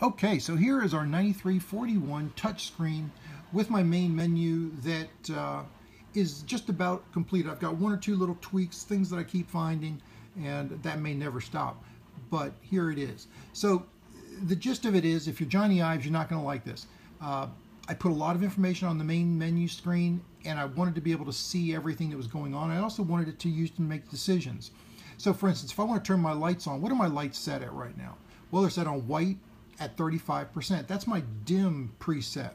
Okay, so here is our 9341 touchscreen with my main menu that is just about complete. I've got one or two little tweaks, things that I keep finding, and that may never stop. But here it is. So the gist of it is, if you're Johnny Ives, you're not going to like this. I put a lot of information on the main menu screen, and I wanted to be able to see everything that was going on. I also wanted it to use to make decisions. So for instance, if I want to turn my lights on, what are my lights set at right now? Well, they're set on white at 35%. That's my dim preset,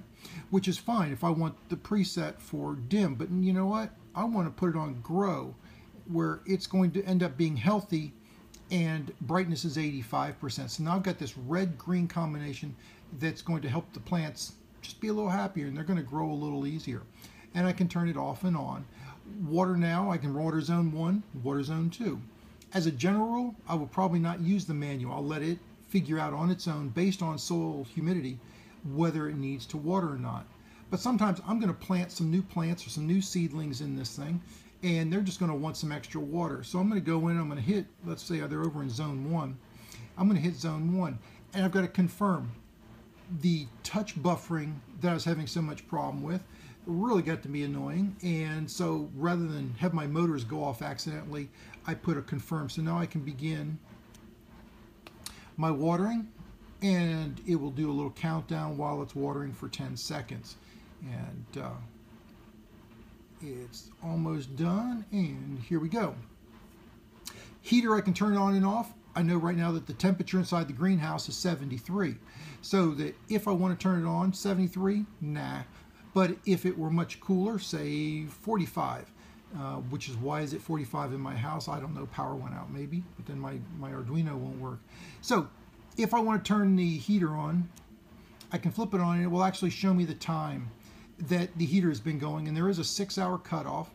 which is fine if I want the preset for dim. But you know what? I want to put it on grow, where it's going to end up being healthy and brightness is 85%. So now I've got this red-green combination that's going to help the plants just be a little happier, and they're going to grow a little easier. And I can turn it off and on. Water now, I can water zone 1, water zone 2. As a general rule, I will probably not use the manual. I'll let it figure out on its own, based on soil humidity, whether it needs to water or not. But sometimes I'm going to plant some new plants or some new seedlings in this thing, and they're just going to want some extra water. So I'm going to go in, I'm going to hit, let's say they're over in zone 1. I'm going to hit zone 1, and I've got to confirm the touch buffering that I was having so much problem with really got to be annoying. And so rather than have my motors go off accidentally, I put a confirm. So now I can begin my watering, and it will do a little countdown while it's watering for 10 seconds. And it's almost done, and here we go. Heater I can turn on and off. I know right now that the temperature inside the greenhouse is 73. So that if I want to turn it on, 73, nah. But if it were much cooler, say 45, which is, why is it 45 in my house? I don't know, power went out maybe, but then my Arduino won't work. So if I want to turn the heater on, I can flip it on, and it will actually show me the time that the heater has been going, and there is a 6-hour cutoff.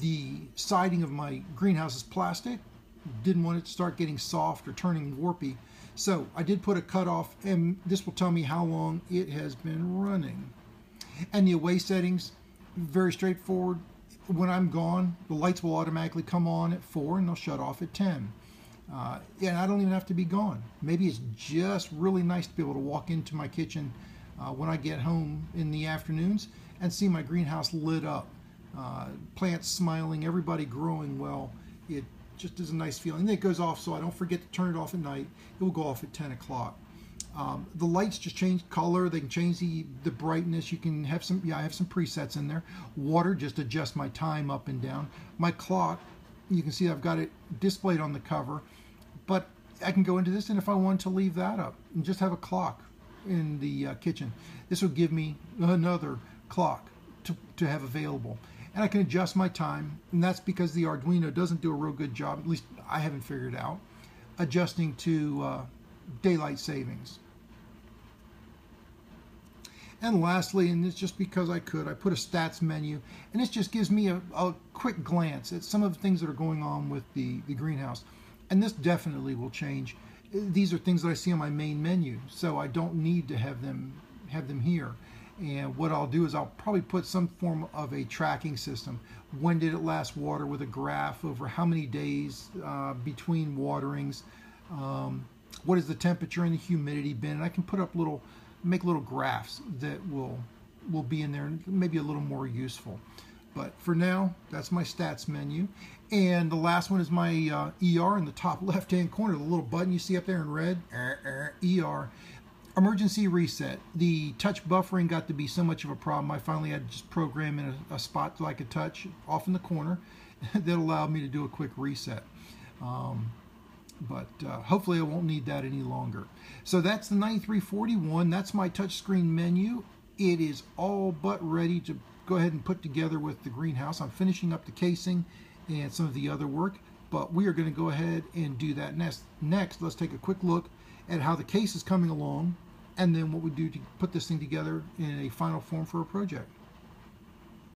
The siding of my greenhouse is plastic. Didn't want it to start getting soft or turning warpy. So I did put a cutoff, and this will tell me how long it has been running. And the away settings, very straightforward. When I'm gone, the lights will automatically come on at 4 and they'll shut off at 10. And I don't even have to be gone. Maybe it's just really nice to be able to walk into my kitchen when I get home in the afternoons and see my greenhouse lit up. Plants smiling, everybody growing well. It just is a nice feeling. And it goes off, so I don't forget to turn it off at night. It will go off at 10 o'clock. The lights just change color. They can change the brightness. You can have some, I have some presets in there. Water, just adjust my time up and down. My clock, you can see I've got it displayed on the cover, but I can go into this, and if I want to leave that up and just have a clock in the kitchen, this will give me another clock to have available. And I can adjust my time, and that's because the Arduino doesn't do a real good job, at least I haven't figured it out, adjusting to daylight savings. And lastly, and it's just because I could, I put a stats menu, and this just gives me a quick glance at some of the things that are going on with the greenhouse. And this definitely will change. These are things that I see on my main menu, so I don't need to have them here. And what I'll do is I'll probably put some form of a tracking system. When did it last water, with a graph over how many days between waterings. What is the temperature and the humidity been? And I can put up make little graphs that will be in there, maybe a little more useful. But for now, that's my stats menu. And the last one is my ER in the top left-hand corner, the little button you see up there in red, ER. Emergency reset. The touch buffering got to be so much of a problem, I finally had to just program in a spot that I could touch off in the corner that allowed me to do a quick reset. But hopefully I won't need that any longer. So that's the 9341. That's my touchscreen menu. It is all but ready to go ahead and put together with the greenhouse. I'm finishing up the casing and some of the other work, but we are going to go ahead and do that next. Let's take a quick look at how the case is coming along, and then what we do to put this thing together in a final form for a project.